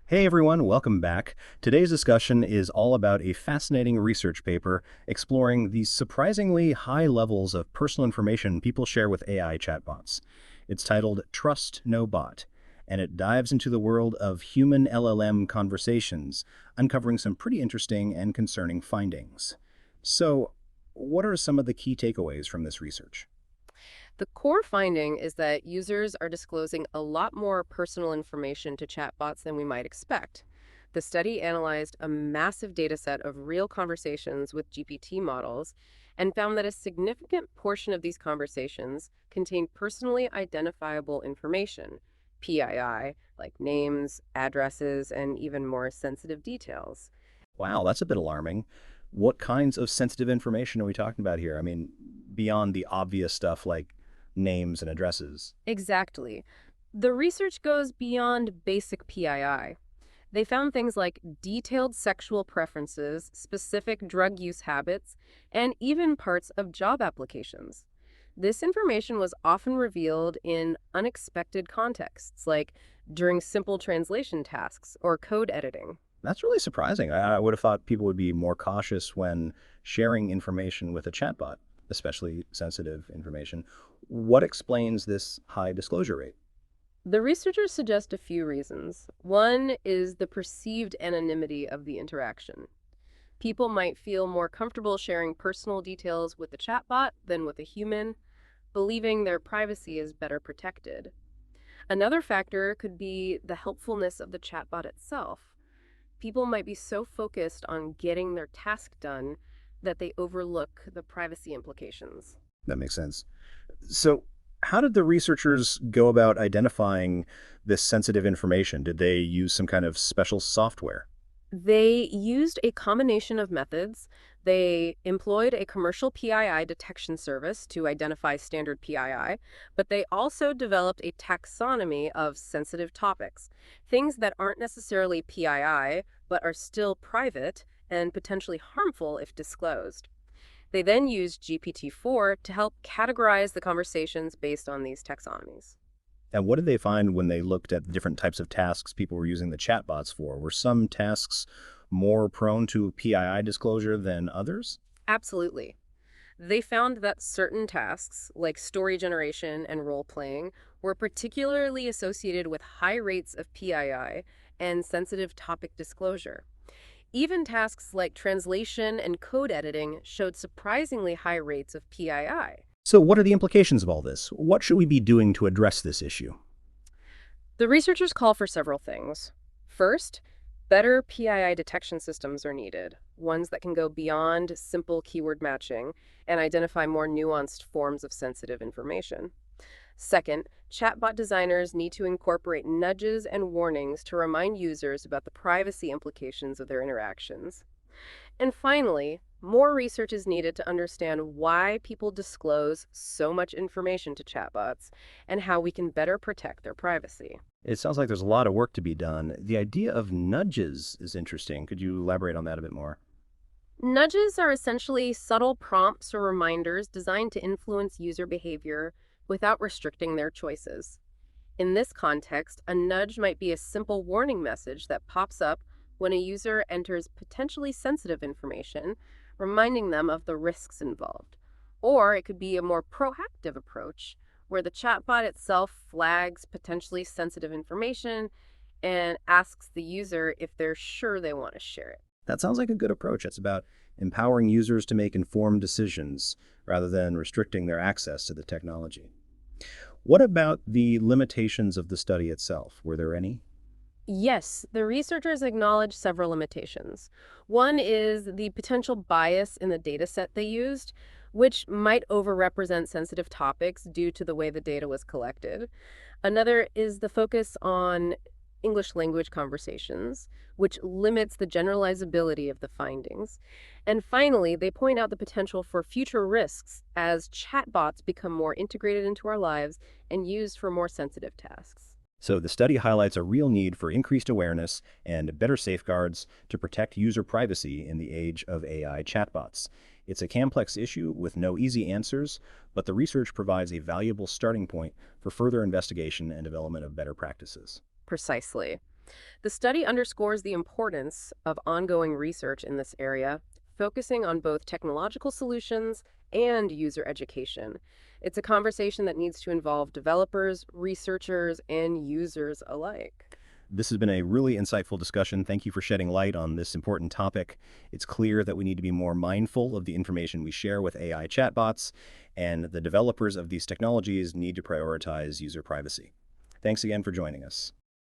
Hey everyone, welcome back. Today's discussion is all about a fascinating research paper exploring the surprisingly high levels of personal information people share with AI chatbots. It's titled Trust No Bot, and it dives into the world of human LLM conversations, uncovering some pretty interesting and concerning findings. So, what are some of the key takeaways from this research? The core finding is that users are disclosing a lot more personal information to chatbots than we might expect. The study analyzed a massive data set of real conversations with GPT models and found that a significant portion of these conversations contain personally identifiable information, PII, like names, addresses, and even more sensitive details. Wow, that's a bit alarming. What kinds of sensitive information are we talking about here? I mean, beyond the obvious stuff like names and addresses. Exactly. The research goes beyond basic PII. They found things like detailed sexual preferences, specific drug use habits, and even parts of job applications. This information was often revealed in unexpected contexts, like during simple translation tasks or code editing. That's really surprising. I would have thought people would be more cautious when sharing information with a chatbot, especially sensitive information. What explains this high disclosure rate? The researchers suggest a few reasons. One is the perceived anonymity of the interaction. People might feel more comfortable sharing personal details with a chatbot than with a human, believing their privacy is better protected. Another factor could be the helpfulness of the chatbot itself. People might be so focused on getting their task done that they overlook the privacy implications. That makes sense. So, how did the researchers go about identifying this sensitive information? Did they use some kind of special software? They used a combination of methods. They employed a commercial PII detection service to identify standard PII, but they also developed a taxonomy of sensitive topics, things that aren't necessarily PII, but are still private and potentially harmful if disclosed. They then used GPT-4 to help categorize the conversations based on these taxonomies. And what did they find when they looked at the different types of tasks people were using the chatbots for? Were some tasks more prone to PII disclosure than others? Absolutely. They found that certain tasks, like story generation and role playing, were particularly associated with high rates of PII and sensitive topic disclosure. Even tasks like translation and code editing showed surprisingly high rates of PII. So, what are the implications of all this? What should we be doing to address this issue? The researchers call for several things. First, better PII detection systems are needed, ones that can go beyond simple keyword matching and identify more nuanced forms of sensitive information. Second, chatbot designers need to incorporate nudges and warnings to remind users about the privacy implications of their interactions. And finally, more research is needed to understand why people disclose so much information to chatbots and how we can better protect their privacy. It sounds like there's a lot of work to be done. The idea of nudges is interesting. Could you elaborate on that a bit more? Nudges are essentially subtle prompts or reminders designed to influence user behavior without restricting their choices. In this context, a nudge might be a simple warning message that pops up when a user enters potentially sensitive information, reminding them of the risks involved. Or it could be a more proactive approach where the chatbot itself flags potentially sensitive information and asks the user if they're sure they want to share it. That sounds like a good approach. It's about empowering users to make informed decisions rather than restricting their access to the technology. What about the limitations of the study itself? Were there any? Yes, the researchers acknowledge several limitations. One is the potential bias in the data set they used, which might overrepresent sensitive topics due to the way the data was collected. Another is the focus on English language conversations, which limits the generalizability of the findings. And finally, they point out the potential for future risks as chatbots become more integrated into our lives and used for more sensitive tasks. So the study highlights a real need for increased awareness and better safeguards to protect user privacy in the age of AI chatbots. It's a complex issue with no easy answers, but the research provides a valuable starting point for further investigation and development of better practices. Precisely. The study underscores the importance of ongoing research in this area, focusing on both technological solutions and user education. It's a conversation that needs to involve developers, researchers, and users alike. This has been a really insightful discussion. Thank you for shedding light on this important topic. It's clear that we need to be more mindful of the information we share with AI chatbots, and the developers of these technologies need to prioritize user privacy. Thanks again for joining us.